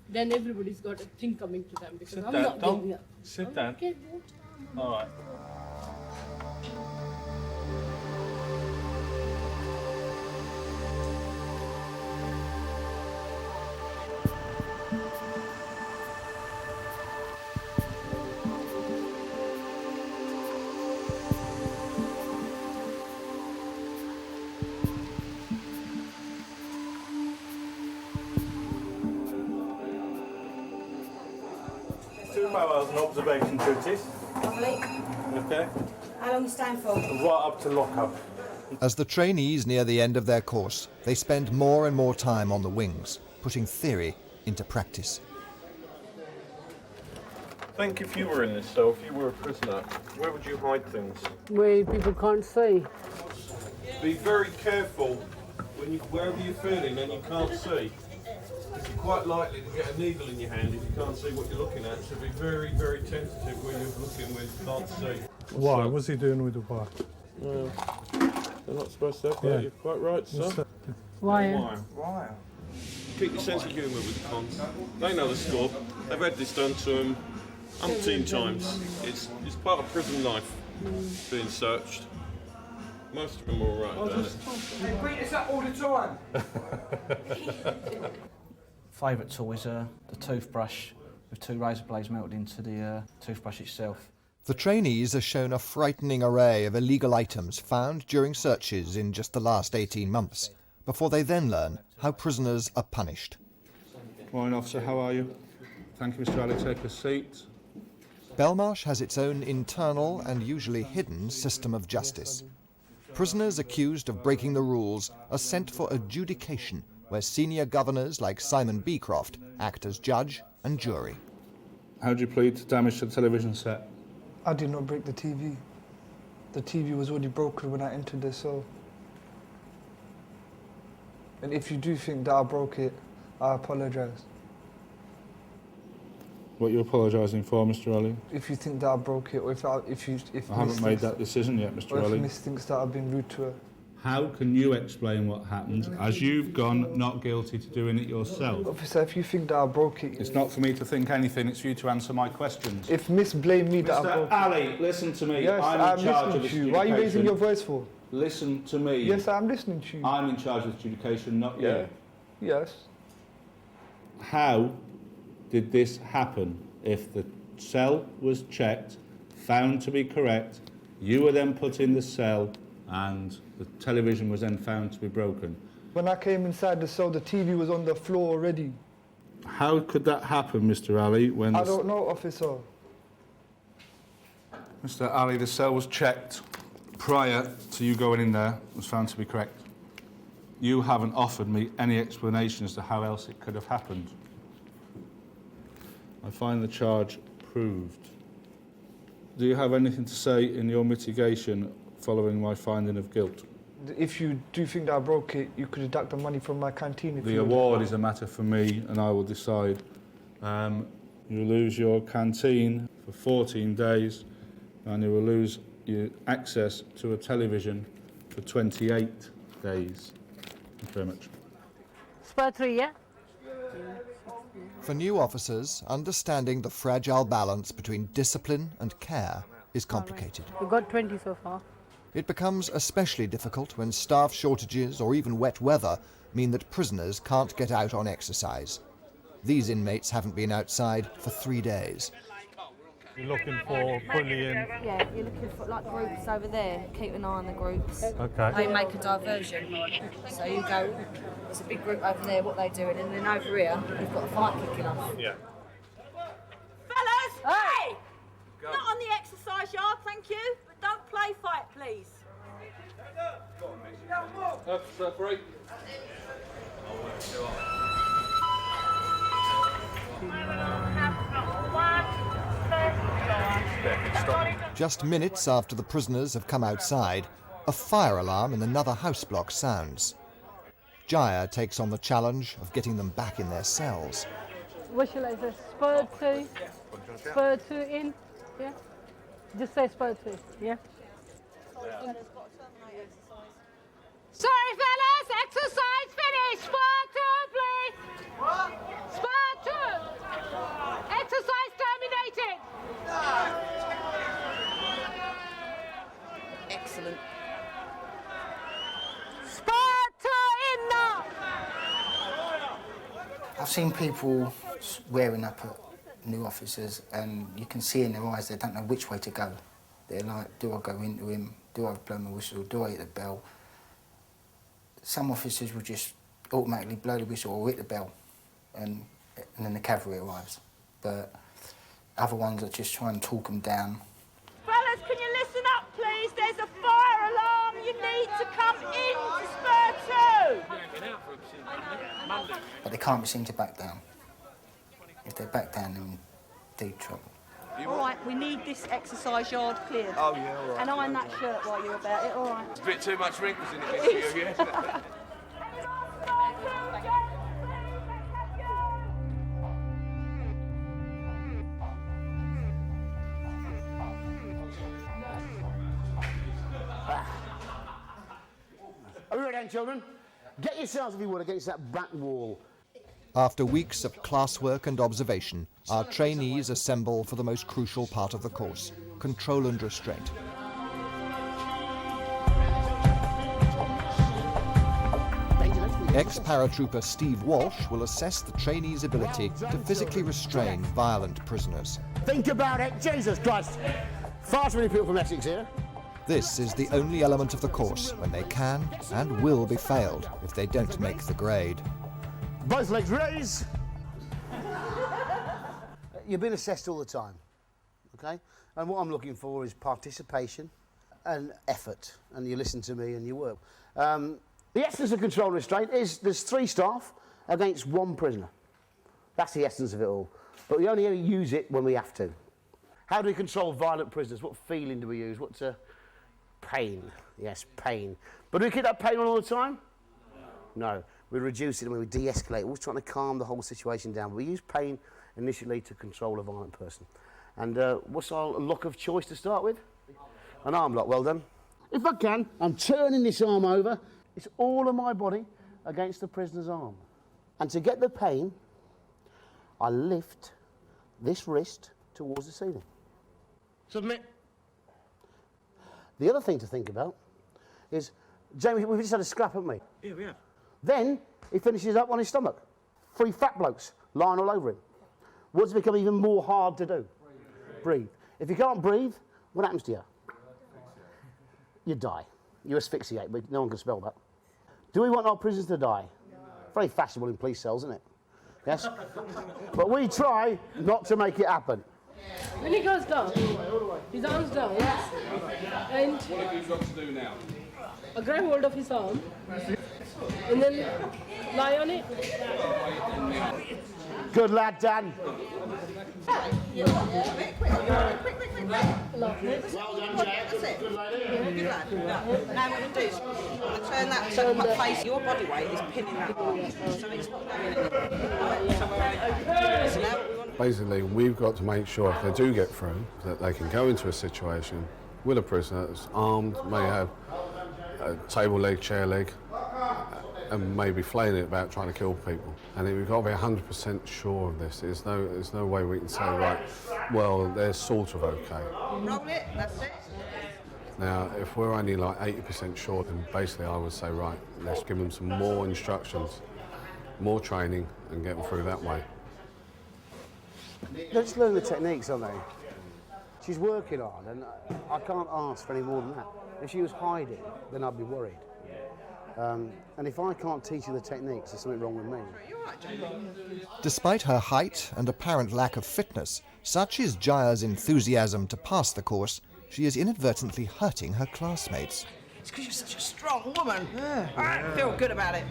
Then everybody's got a thing coming to them because Sit I'm down. not Don't giving up. sit down. Okay, water. All right. hours on observation duties. Lovely. Okay. How long are you staying for? Right up to lock-up. As the trainees near the end of their course, they spend more and more time on the wings, putting theory into practice. Think if you were in this cell, if you were a prisoner, where would you hide things? Where people can't see. Be very careful when wherever you're feeling and you can't see. You're quite likely to get a needle in your hand if you can't see what you're looking at, so be very, very tentative when you're looking where you can't see. Why? What's he doing with the wire? Well, they're not supposed to have that. Yeah. You're quite right, sir. Wire. Wire. Keep your sense of humour with the cons. They know the score. They've had this done to them umpteen times. It's part of prison life, being searched. Most of them are all right about it. They beat us up all the time. Favourite tool is the toothbrush with 2 razor blades melted into the toothbrush itself. The trainees are shown a frightening array of illegal items found during searches in just the last 18 months, before they then learn how prisoners are punished. Morning, officer, how are you? Thank you, Mr. Ali. Take a seat. Belmarsh has its own internal and usually hidden system of justice. Prisoners accused of breaking the rules are sent for adjudication, where senior governors like Simon Beecroft act as judge and jury. How do you plead to damage to the television set? I did not break the TV. The TV was already broken when I entered the cell. And if you do think that I broke it, I apologise. What are you apologising for, Mr. Ali? If you think that I broke it, or if I haven't made that decision yet, Mr. or Ali. if Miss thinks that I've been rude to her. How can you explain what happened as you've gone not guilty to doing it yourself? Officer, if you think that I broke it... It's not for me to think anything, it's for you to answer my questions. If Miss blamed me that I broke Mr. Ali, listen to me. Yes, I'm in charge of listening this to you. Why are you raising adjudication. your voice for? Listen to me. Yes, I'm listening to you. I'm in charge of this adjudication, not you. Yes. How did this happen? If the cell was checked, found to be correct, you were then put in the cell and the television was then found to be broken. When I came inside the cell, the TV was on the floor already. How could that happen, Mr. Ali, when... I don't know, officer. Mr. Ali, the cell was checked prior to you going in there, was found to be correct. You haven't offered me any explanation as to how else it could have happened. I find the charge proved. Do you have anything to say in your mitigation following my finding of guilt? If you do think that I broke it, you could deduct the money from my canteen. The award is a matter for me, and I will decide. You lose your canteen for 14 days, and you will lose your access to a television for 28 days. Thank you very much. Spur 3, yeah? For new officers, understanding the fragile balance between discipline and care is complicated. We've got 20 so far. It becomes especially difficult when staff shortages or even wet weather mean that prisoners can't get out on exercise. These inmates haven't been outside for 3 days. You're looking for bullying? Yeah, you're looking for like groups over there. Keep an eye on the groups. Okay. They make a diversion. So you go, there's a big group over there, what they doing, and then over here, you've got a fight kicking off. Yeah. Fellas, hey! Not on the exercise yard, thank you. But don't play fight, please. Free. Just minutes after the prisoners have come outside, a fire alarm in another house block sounds. Jaya takes on the challenge of getting them back in their cells. What shall I say? Spur 2? Spur 2 in? Yeah? Just say Spur 2, yeah? Sorry, fellas, exercise finished. Spur 2, please. What? Spur 2. Exercise terminated. Excellent. Spur 2 in now. I've seen people swearing up at new officers, and you can see in their eyes they don't know which way to go. They're like, do I go into him? Do I blow my whistle? Do I hit the bell? Some officers will just automatically blow the whistle or hit the bell, and then the cavalry arrives. But other ones are just trying to talk them down. Fellas, can you listen up, please? There's a fire alarm. You need to come into Spur 2. But they can't seem to back down. If they back down, they're in deep trouble. All right, we need this exercise yard cleared. Oh, yeah, all right. And iron that shirt while you're about it, all right? It's a bit too much wrinkles in it for you, yeah? Are we ready then, children? Get yourselves, if you would, against that back wall. After weeks of classwork and observation, our trainees assemble for the most crucial part of the course, control and restraint. Ex-paratrooper Steve Walsh will assess the trainees' ability to physically restrain violent prisoners. Think about it, Jesus Christ! Far too many people from Essex here. This is the only element of the course when they can and will be failed if they don't make the grade. Both legs raised. You're being assessed all the time, okay? And what I'm looking for is participation and effort, and you listen to me and you work. The essence of control and restraint is there's 3 staff against 1 prisoner. That's the essence of it all. But we only ever use it when we have to. How do we control violent prisoners? What feeling do we use? What's pain? Yes, pain. But do we keep that pain on all the time? No. We reduce it and we de-escalate. We're always trying to calm the whole situation down. We use pain initially to control a violent person. And what's our lock of choice to start with? An arm lock, well done. If I can, I'm turning this arm over. It's all of my body against the prisoner's arm. And to get the pain, I lift this wrist towards the ceiling. Submit. The other thing to think about is, Jamie, we've just had a scrap, haven't we? Yeah, we have. Then he finishes up on his stomach. 3 fat blokes lying all over him. What's become even more hard to do? Breathe. If you can't breathe, what happens to you? You die. You asphyxiate, but no one can spell that. Do we want our prisoners to die? Very fashionable in police cells, isn't it? Yes? But we try not to make it happen. When he goes down, his arms down, yes? And What have you got to do now? grab hold of his arm and then lie on it. Good lad, Dan. Well done, Jack. Good lady. Good lad. Now what you do is turn that so that face, your body weight is pinning that arm. So it's not going in it. So now what we want. Basically, we've got to make sure if they do get through, that they can go into a situation with a prisoner that's armed, may have a table leg, chair leg, and maybe flailing it about trying to kill people. And we've got to be 100% sure of this. There's no way we can say, right, well, they're sort of okay. Roll it, that's it. Now, if we're only like 80% sure, then basically I would say, right, let's give them some more instructions, more training, and get them through that way. They're just learning the techniques, aren't they? She's working hard, and I can't ask for any more than that. If she was hiding, then I'd be worried. And if I can't teach her the techniques, there's something wrong with me. Despite her height and apparent lack of fitness, such is Jaya's enthusiasm to pass the course, she is inadvertently hurting her classmates. It's because you're such a strong woman. Yeah. I feel good about it.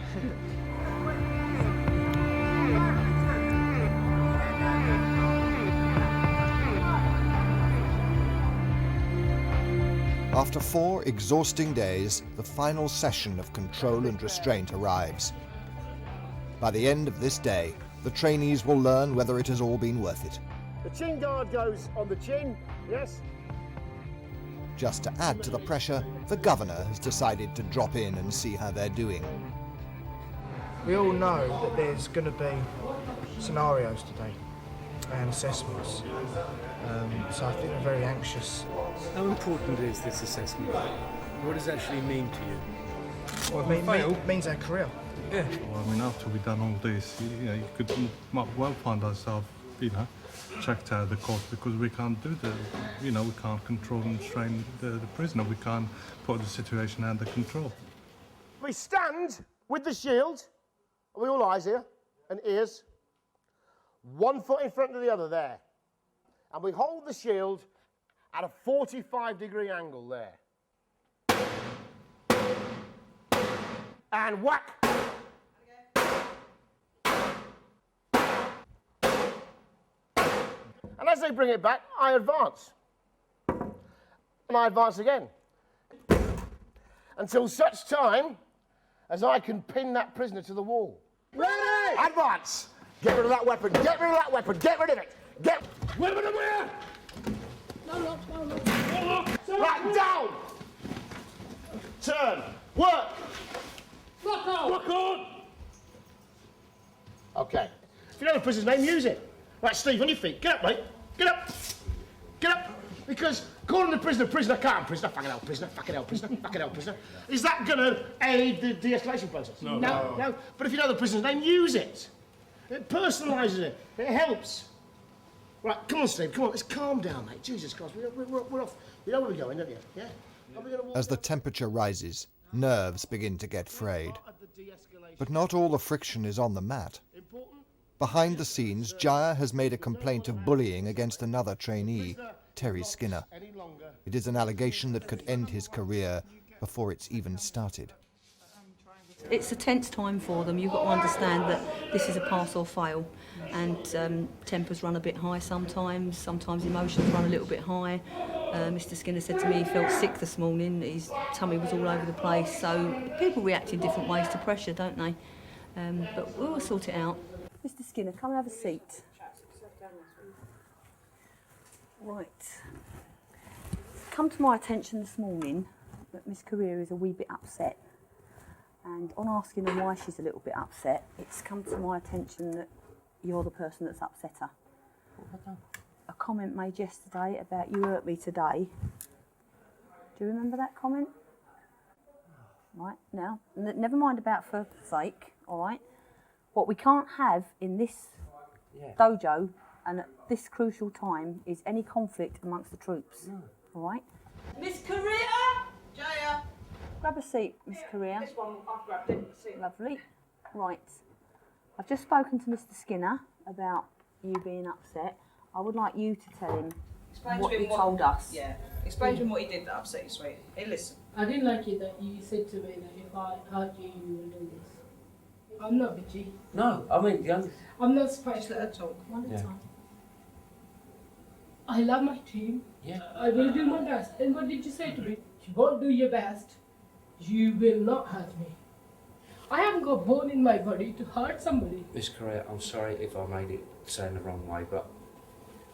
After 4 exhausting days, the final session of control and restraint arrives. By the end of this day, the trainees will learn whether it has all been worth it. The chin guard goes on the chin, yes? Just to add to the pressure, the governor has decided to drop in and see how they're doing. We all know that there's going to be scenarios today and assessments, so I think we're very anxious. How important is this assessment? What does it actually mean to you? Well, it means our career. Yeah. Well, I mean, after we've done all this, you could might well find ourselves, checked out of the court because we can't do we can't control and restrain the prisoner. We can't put the situation under control. We stand with the shield. Are we all eyes here and ears? 1 foot in front of the other there. And we hold the shield at a 45-degree angle there. And whack. And as they bring it back, I advance. And I advance again. Until such time as I can pin that prisoner to the wall. Ready! Advance! Get rid of that weapon, get rid of that weapon, get rid of it! Get... Weapon away! No. Right, down! Turn, work! Lock on! Lock on! Okay. If you know the prisoner's name, use it. Right, Steve, on your feet. Get up, mate. Get up. Get up. Because calling the prisoner, can't, prisoner, fucking hell, prisoner, fucking hell, prisoner, fucking hell, prisoner. Is that going to aid the de-escalation process? No. But if you know the prisoner's name, use it. It personalises it. It helps. Right, come on, Steve, come on. Let's calm down, mate. Jesus Christ, we're off. You know where we're going, don't you? Yeah? As the temperature rises, nerves begin to get frayed. But not all the friction is on the mat. Behind the scenes, Jaya has made a complaint of bullying against another trainee, Terry Skinner. It is an allegation that could end his career before it's even started. It's a tense time for them. You've got to understand that this is a pass or fail, and tempers run a bit high sometimes emotions run a little bit high. Mr. Skinner said to me he felt sick this morning, his tummy was all over the place, so people react in different ways to pressure, don't they? But we'll sort it out. Mr. Skinner, come and have a seat. Right. It's come to my attention this morning that Miss Career is a wee bit upset. And on asking her why she's a little bit upset, it's come to my attention that you're the person that's upset her. What have I done? A comment made yesterday about you hurt me today. Do you remember that comment? Right, now, never mind about for sake, all right? What we can't have in this dojo and at this crucial time is any conflict amongst the troops, all right? Miss Career! Jaya! Grab a seat, Miss Career. This one, I've grabbed it. Lovely. Right. I've just spoken to Mr. Skinner about you being upset. I would like you to tell him Explain what to him you told us. Yeah. Explain to him what he did that upset you, sweet. He'll listen. I didn't like it that you said to me that if I hurt you, you will do this. I'm not bitchy. No, I mean, I'm not spiteful. Just let her talk. One at Yeah. a time. I love my team. Yeah. I will do my best. And what did you say to me? You won't do your best. You will not hurt me. I haven't got bone in my body to hurt somebody. Miss Correa, I'm sorry if I made it sound the wrong way, but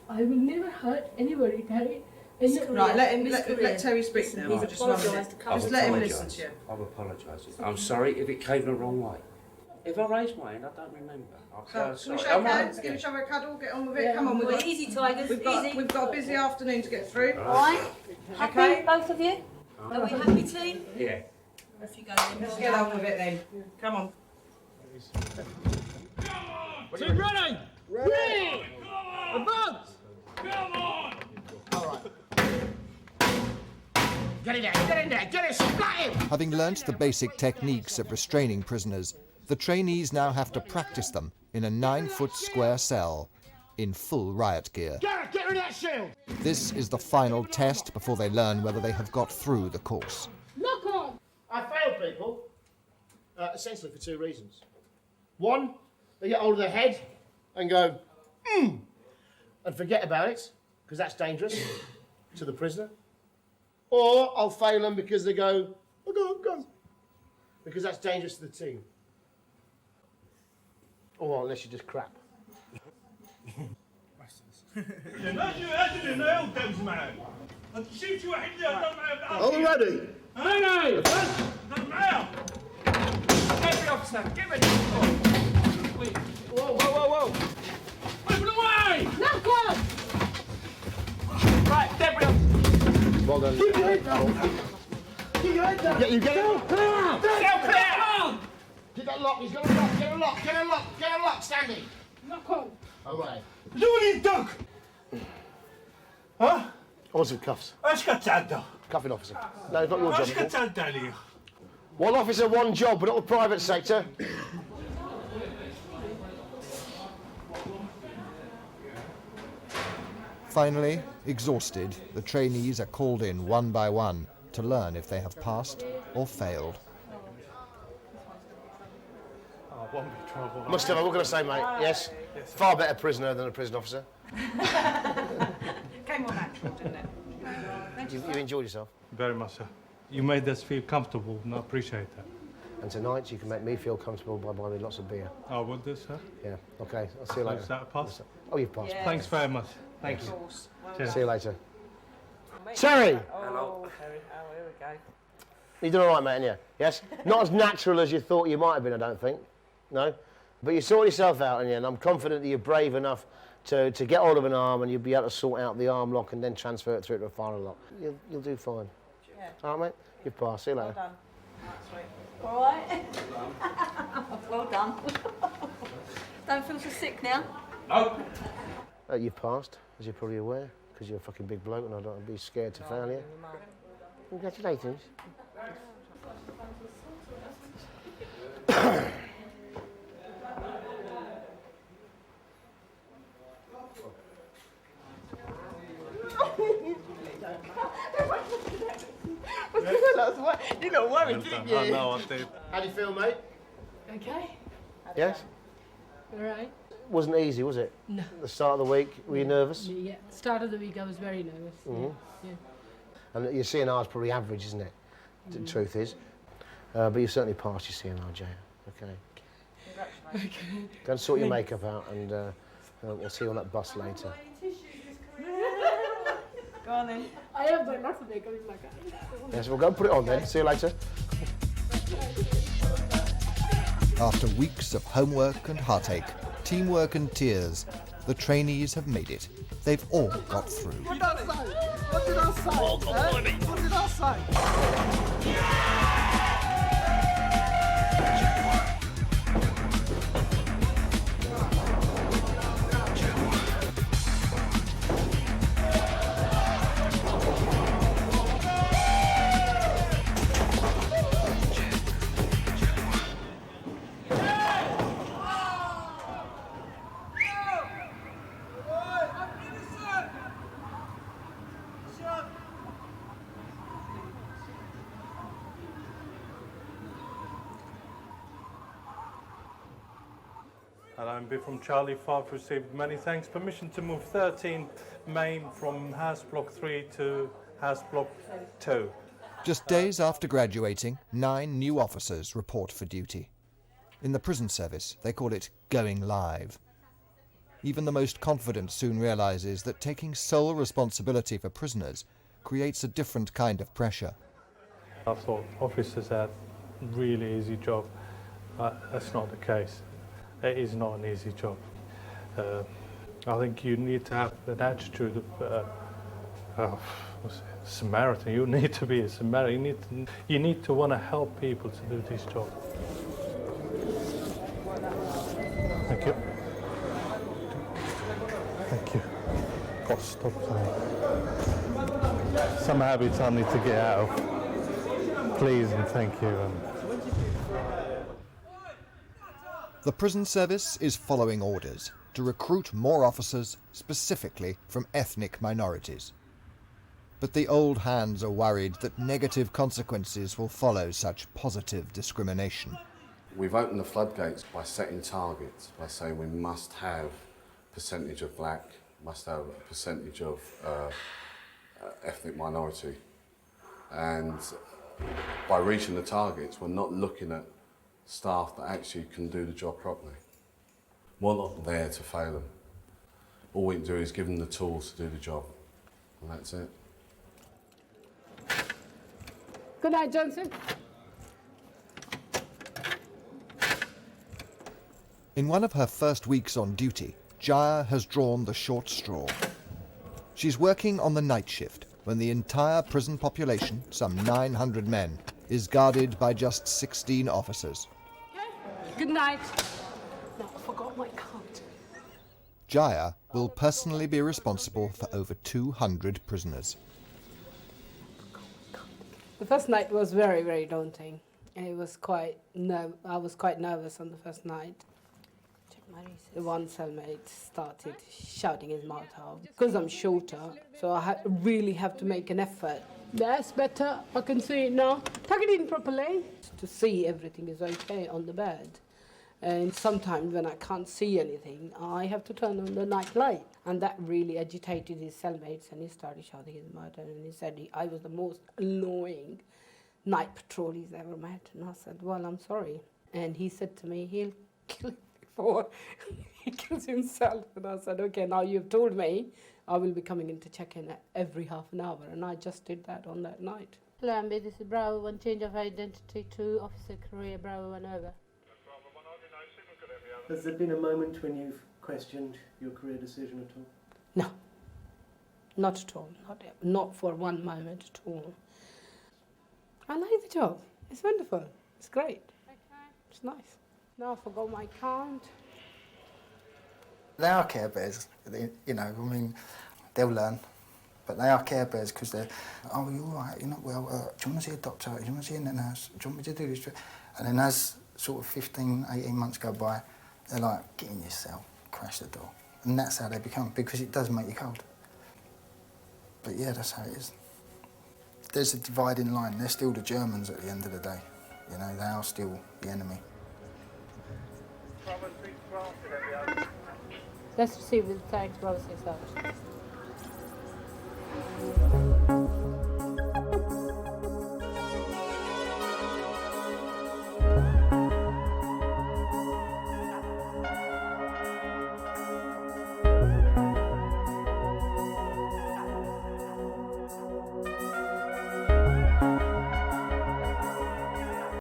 I will never hurt anybody, Terry. Right, let Terry speak now. He's Just one minute. apologised to come. Just let him listen to you. I've apologised. I'm sorry if it came the wrong way. If I raised my hand, I don't remember. I'm So, can we sorry. shake I'm hands, not- give each other a cuddle, get on with it? Yeah. Come on, we've got, Easy, tigers, we've got a busy afternoon to get through. Right? Happy, Okay. both of you? Are we happy, team? Yeah. Off you go then. Let's get on with it then. Come on. Team ready! Ready! Advance! Come on! Get in there, get in there, get it, splat him! Having learnt the basic techniques of restraining prisoners, the trainees now have to practice them in a 9-foot square cell in full riot gear. Get rid of that shield! This is the final test before they learn whether they have got through the course. Look on! I fail people, essentially for two reasons. One, they get hold of their head and go, and forget about it, because that's dangerous to the prisoner. Or I'll fail them because they go, go, because that's dangerous to the team. Or unless you just crap. Are we ready? Ready! Every officer, give it! Whoa! Open the way! Look on! Right, Deborah! Well done. Keep your head down! Keep your head down! You get it? Clear! Clear! Get that lock, he's got a lock, get a lock, standing. Look on! All right. Doing duck! Huh? I want some cuffs. ايش قد تعدى؟ Cuffing officer. No, it's not your job. ايش قد تعدى علي؟ One officer, one job, but not the private sector. Finally, exhausted, the trainees are called in one by one to learn if they have passed or failed. Oh, won't be trouble. Mustafa, what can I say, mate? Yes? Far better prisoner than a prison officer. Came on natural, didn't it? You enjoyed yourself. Very much, sir. You made us feel comfortable, and I appreciate that. And tonight you can make me feel comfortable by buying me lots of beer. I will do, sir. Yeah, okay, I'll see you later. Is that a pass? Oh, you've passed. Yeah. Thanks very much. Thank Of you. course. Cheers. See you later. Terry! Oh, Terry. Oh, here we go. You done all right, mate, haven't you? Yes? Not as natural as you thought you might have been, I don't think. No? But you sorted yourself out, and I'm confident that you're brave enough to get hold of an arm and you'll be able to sort out the arm lock and then transfer it through to a final lock. You'll do fine. Yeah. All right, mate? You've passed. See you later. Well done. That's sweet. All right? Well done. Don't feel so sick now. No. You've passed, as you're probably aware, because you're a fucking big bloke and I don't want to be scared to fail you. Congratulations. You got worried, didn't you? I know, I did. How do you feel, mate? Okay. Yes? All right. Wasn't easy, was it? No. The start of the week, were you nervous? Yeah. Start of the week, I was very nervous. Mhm. Yeah. And your CNR is probably average, isn't it? The truth is. But you certainly passed your CNR, Jay. Okay. Congratulations. Okay. Go and sort your makeup out and we'll see you on that bus later. Go on then. I have got lots of makeup in my car. Yes, we'll go and put it on then. See you later. After weeks of homework and heartache, teamwork and tears, the trainees have made it. They've all got through. What did I say? What did I say? What did I say? And I'm from Charlie 5, received many thanks. Permission to move 13 main from House Block 3 to House Block 2. Just days after graduating, 9 new officers report for duty. In the prison service, they call it going live. Even the most confident soon realises that taking sole responsibility for prisoners creates a different kind of pressure. I thought officers had a really easy job. That's not the case. It is not an easy job. I think you need to have an attitude of Samaritan. You need to be a Samaritan. You need to want to help people to do this job. Thank you. Thank you. God, stop saying. Some habits I need to get out of. Please and thank you. The prison service is following orders to recruit more officers, specifically from ethnic minorities. But the old hands are worried that negative consequences will follow such positive discrimination. We've opened the floodgates by setting targets, by saying we must have a percentage of black, must have a percentage of ethnic minority. And by reaching the targets, we're not looking at staff that actually can do the job properly. We're not there to fail them. All we can do is give them the tools to do the job, and that's it. Good night, Johnson. In one of her first weeks on duty, Jaya has drawn the short straw. She's working on the night shift when the entire prison population, some 900 men, is guarded by just 16 officers. Good night. No, I forgot my card. Jaya will personally be responsible for over 200 prisoners. The first night was very, very daunting. It was I was quite nervous on the first night. The one cellmate started shouting his mouth out. Because I'm shorter, so I really have to make an effort. That's better. I can see it now. Tuck it in properly. To see everything is okay on the bed. And sometimes when I can't see anything, I have to turn on the night light. And that really agitated his cellmates, and he started shouting his mouth out. And he said I was the most annoying night patrol he's ever met. And I said, well, I'm sorry. And he said to me, he'll kill him before he kills himself. And I said, okay, now you've told me, I will be coming in to check in every half an hour. And I just did that on that night. Hello, Amber, this is Bravo 1, change of identity to Officer Career, Bravo 1, over. Has there been a moment when you've questioned your career decision at all? No, not at all. Not for one moment at all. I like the job. It's wonderful. It's great. It's nice. Now I forgot my card. They are Care Bears, you know, I mean, they'll learn. But they are Care Bears because they're, oh, you're all right, you're not well, do you want to see a doctor, do you want to see a nurse, do you want me to do this? And then as sort of 15, 18 months go by, they're like, get in your cell, crash the door. And that's how they become, because it does make you cold. But yeah, that's how it is. There's a dividing line. They're still the Germans at the end of the day. You know, they are still the enemy. Let's receive with thanks, Bravo 6 out.